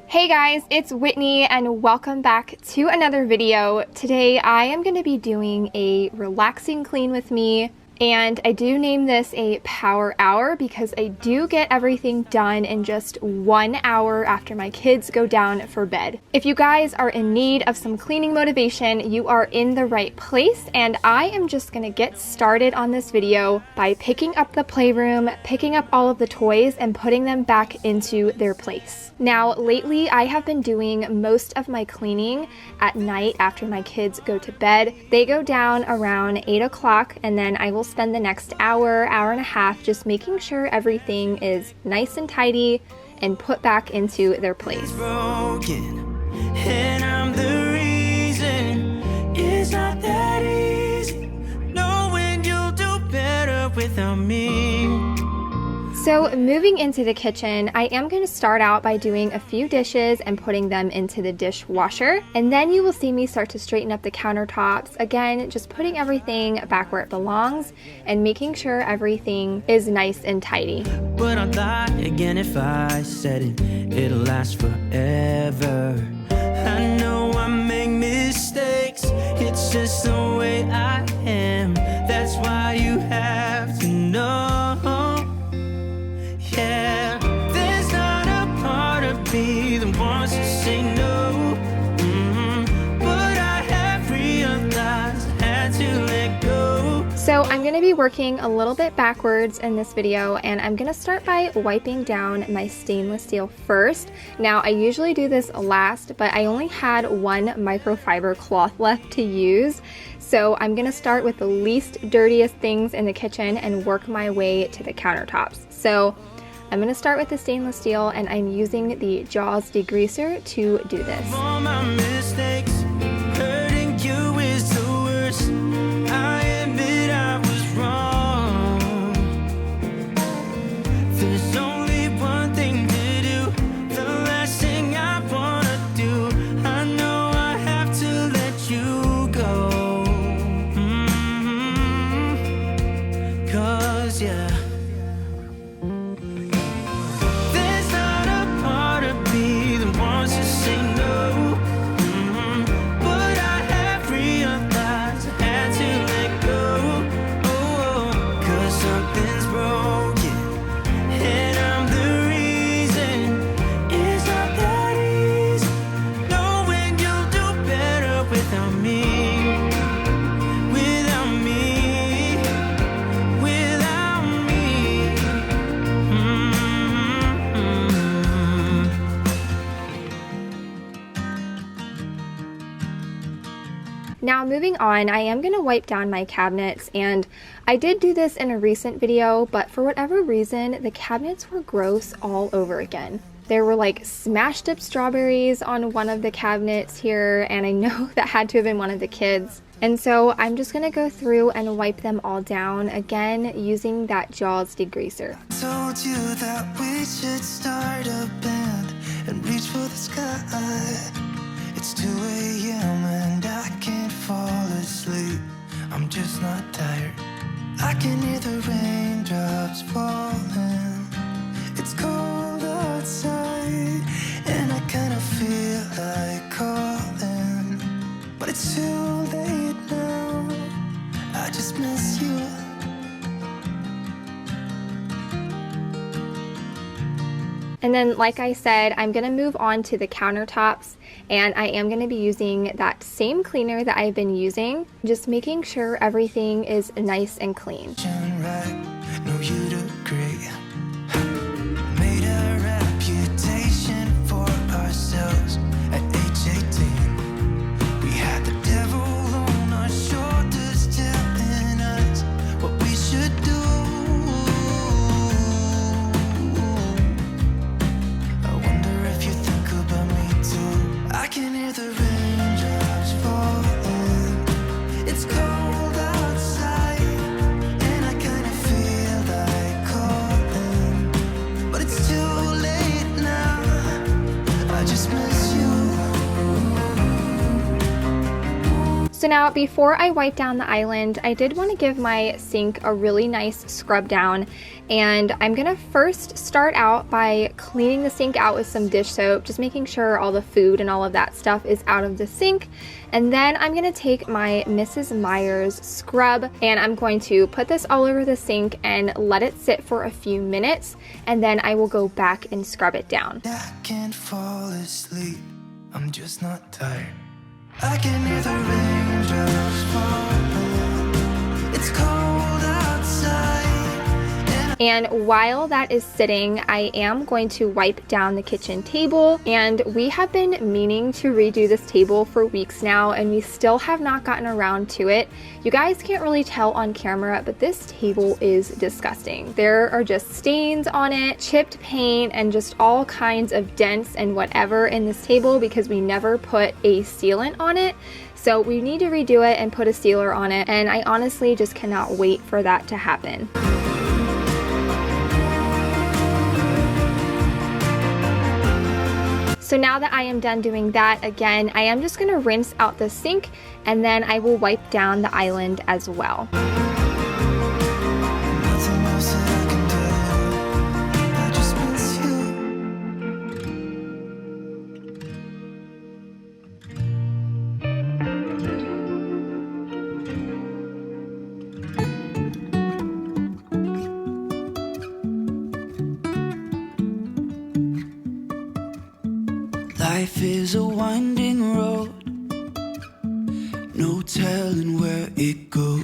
Hey guys, it's Whitney and welcome back to another video. Today I am going to be doing a relaxing clean with me, and I do name this a power hour because I do get everything done in just 1 hour after my kids go down for bed. If you guys are in need of some cleaning motivation, you are in the right place, and I am just going to get started on this video by picking up the playroom, picking up all of the toys, and putting them back into their place. Now, lately I have been doing most of my cleaning at night after my kids go to bed. They go down around 8 o'clock, and then I will spend the next hour and a half just making sure everything is nice and tidy and put back into their place. Broken, and I'm the reason. It's not that easy knowing you'll do better without me. So moving into the kitchen, I am going to start out by doing a few dishes and putting them into the dishwasher. And then you will see me start to straighten up the countertops. Again, just putting everything back where it belongs and making sure everything is nice and tidy. But I'd lie again if I said it'll last forever. I know I make mistakes, it's just the way I am. That's why you have to know. Yeah, there's not a part of me that wants to say no. But I have realized I had to let go. So I'm going to be working a little bit backwards in this video, and I'm going to start by wiping down my stainless steel first. Now, I usually do this last, but I only had one microfiber cloth left to use. So I'm going to start with the least dirtiest things in the kitchen and work my way to the countertops. So I'm going to start with the stainless steel, and I'm using the Jaws degreaser to do this. All my mistakes, hurting you is the worst. I admit I was wrong. There's only one thing to do, the last thing I wanna do. I know I have to let you go. 'Cause yeah, Now moving on, I am going to wipe down my cabinets, and I did do this in a recent video, but for whatever reason, the cabinets were gross all over again. There were like smashed up strawberries on one of the cabinets here, and I know that had to have been one of the kids. And so I'm just going to go through and wipe them all down, again using that Jaws degreaser. Told you that we should start a band and reach for the sky. It's 2 a.m. and I can't fall asleep. I'm just not tired. I can hear the raindrops falling. It's cold outside and I kind of feel like calling, but it's too late now. I just miss you. And then, like I said, I'm going to move on to the countertops, and I am going to be using that same cleaner that I've been using, just making sure everything is nice and clean. Right, no, you'd agree. Made a reputation for ourselves at age 18. We had the devil on our shoulders telling us what we should do. I can hear the raindrops falling. It's cold outside and I kind of feel like calling, but it's too late now. I just miss you. So now before I wipe down the island, I did want to give my sink a really nice scrub down, and I'm gonna first start out by cleaning the sink out with some dish soap, just making sure all the food and all of that stuff is out of the sink. And then I'm gonna take my Mrs. Meyer's scrub and I'm going to put this all over the sink and let it sit for a few minutes, and then I will go back and scrub it down. I can't fall asleep, I'm just not tired. I can hear the raindrops falling. It's cold outside. And while that is sitting, I am going to wipe down the kitchen table, and we have been meaning to redo this table for weeks now, and we still have not gotten around to it. You guys can't really tell on camera, but this table is disgusting. There are just stains on it, chipped paint, and just all kinds of dents and whatever in this table because we never put a sealant on it. So we need to redo it and put a sealer on it, and I honestly just cannot wait for that to happen. So now that I am done doing that, again, I am just going to rinse out the sink, and then I will wipe down the island as well. Nothing else that I can do. I just miss Life is a winding road, no telling where it goes.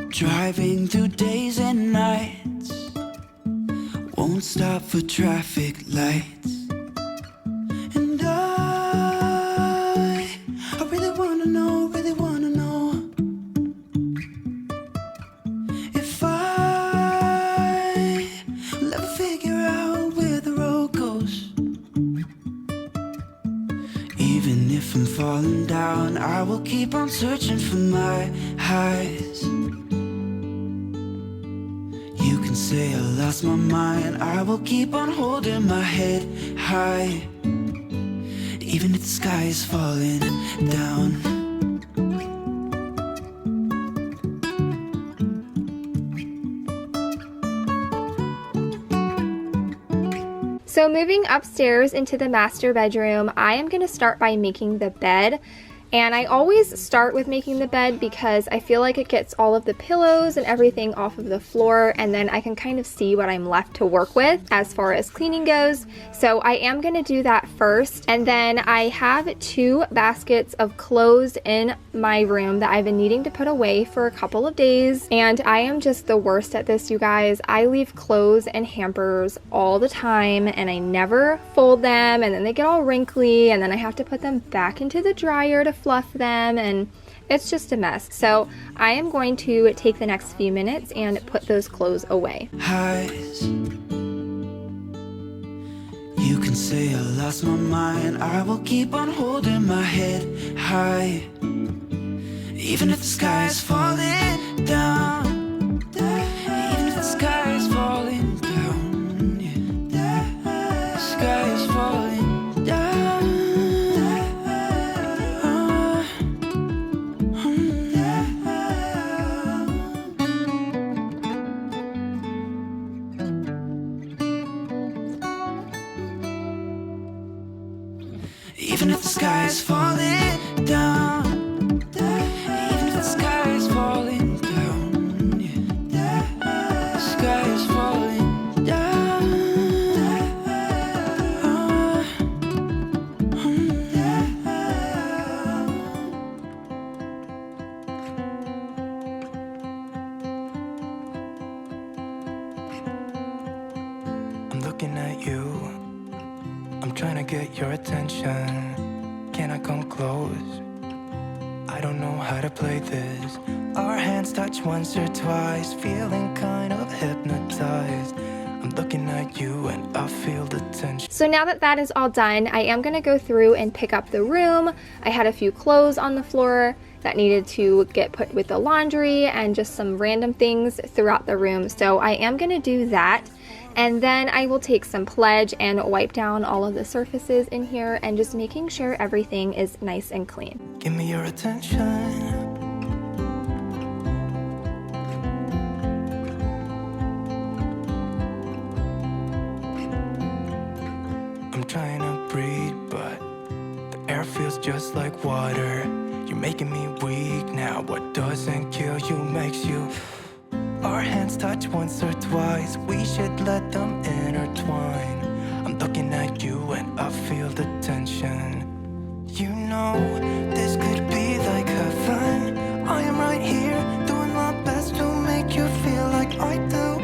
Driving through days and nights, won't stop for traffic lights. And I really wanna know if I will ever figure out where the road goes. Even if I'm falling down, I will keep on searching for my highs. You can say I lost my mind, I will keep on holding my head high. Even if the sky is falling down. So moving upstairs into the master bedroom, I am going to start by making the bed. And I always start with making the bed because I feel like it gets all of the pillows and everything off of the floor, and then I can kind of see what I'm left to work with as far as cleaning goes. So I am going to do that first. And then I have 2 baskets of clothes in my room that I've been needing to put away for a couple of days. And I am just the worst at this, you guys. I leave clothes in hampers all the time and I never fold them, and then they get all wrinkly, and then I have to put them back into the dryer to fluff them, and it's just a mess. So I am going to take the next few minutes and put those clothes away. Highs. You can say I lost my mind, I will keep on holding my head high. Even if the sky is falling down, even if the sky is falling down, yeah. The sky is falling down. Even if the sky is falling down, even if the sky is falling down, yeah. The sky is falling down. I'm looking at you, I'm trying to get your attention. Can I come close? I don't know how to play this. Our hands touch once or twice, feeling kind of hypnotized. I'm looking at you and I feel the tension. So now that that is all done, I am going to go through and pick up the room. I had a few clothes on the floor that needed to get put with the laundry and just some random things throughout the room. So I am going to do that. And then I will take some Pledge and wipe down all of the surfaces in here and just making sure everything is nice and clean. Give me your attention. I'm trying to breathe, but the air feels just like water. You're making me weak now. What doesn't kill you makes you. Our hands touch once or twice. We should let them intertwine. I'm looking at you and I feel the tension. You know, this could be like heaven. I am right here, doing my best to make you feel like I do.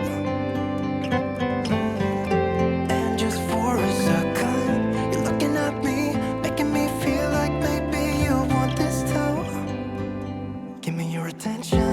And just for a second, you're looking at me, making me feel like maybe you want this too. Give me your attention.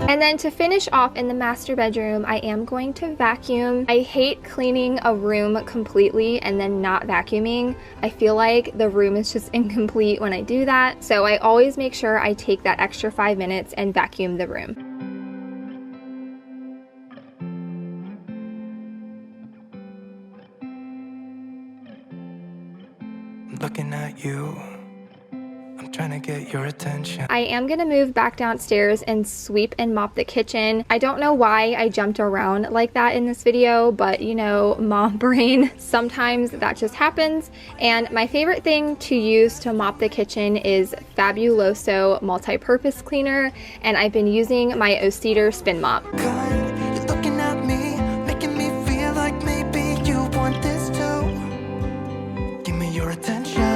And then to finish off in the master bedroom, I am going to vacuum. I hate cleaning a room completely and then not vacuuming. I feel like the room is just incomplete when I do that. So I always make sure I take that extra 5 minutes and vacuum the room. I'm looking at you. I'm trying to get your attention. I am gonna move back downstairs and sweep and mop the kitchen. I don't know why I jumped around like that in this video, but you know, mom brain, sometimes that just happens. And my favorite thing to use to mop the kitchen is Fabuloso multi-purpose cleaner, and I've been using my O-Cedar spin mop. You're looking at me, making me feel like maybe you want this too. Give me your attention.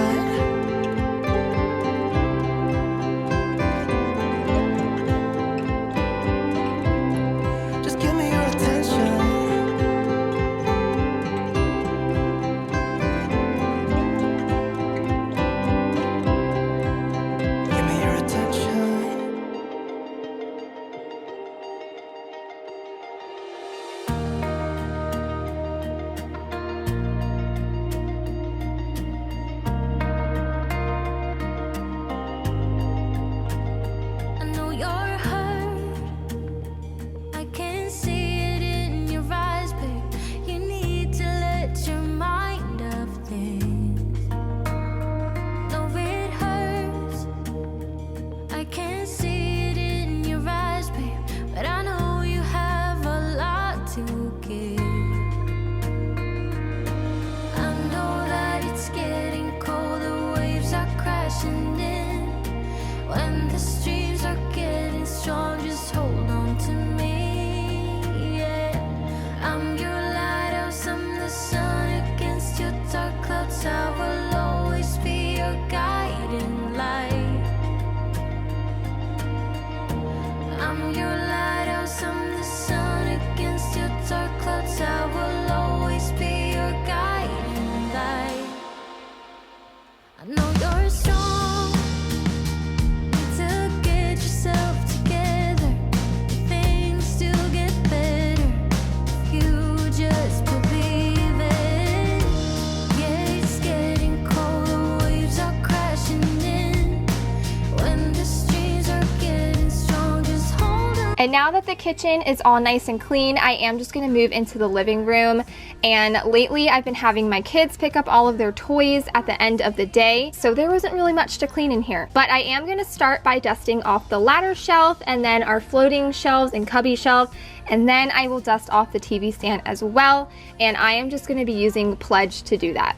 And now that the kitchen is all nice and clean, I am just gonna move into the living room. And lately I've been having my kids pick up all of their toys at the end of the day, so there wasn't really much to clean in here. But I am gonna start by dusting off the ladder shelf and then our floating shelves and cubby shelf, and then I will dust off the TV stand as well. And I am just gonna be using Pledge to do that.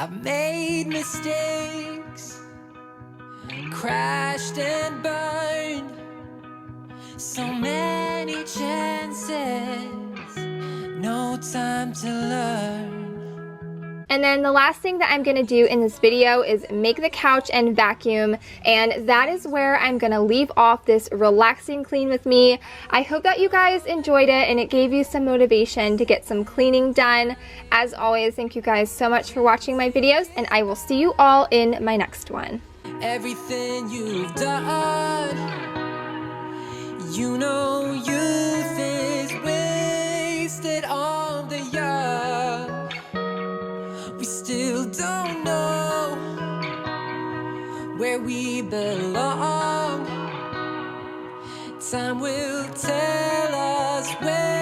I've made mistakes, crashed and burned, so many chances, no time to learn. And then the last thing that I'm gonna do in this video is make the couch and vacuum, and that is where I'm gonna leave off this relaxing clean with me. I hope that you guys enjoyed it and it gave you some motivation to get some cleaning done. As always, thank you guys so much for watching my videos, and I will see you all in my next one. Everything you've done, you know youth is wasted on the young. We still don't know where we belong. Time will tell us where.